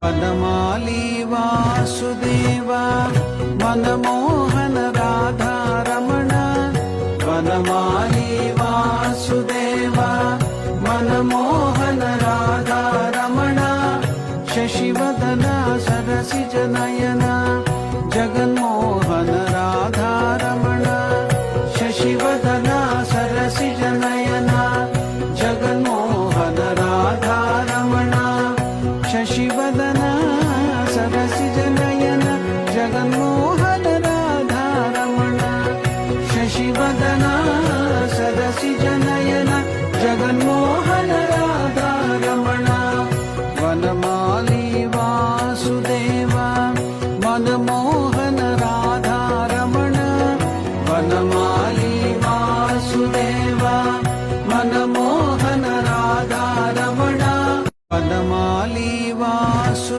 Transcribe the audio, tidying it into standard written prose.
Vanamali Vasudeva మనమోహన Radha Ramana Vanamali Vasudeva మనమోహన Radha Ramana Sasivadana Sarasija Nayana Jaganmohana Radha Ramana Sasivadana Sarasija Nayana Jaganmohana Radha Ramana Sasivadana Sarasija Nayana Jaganmohana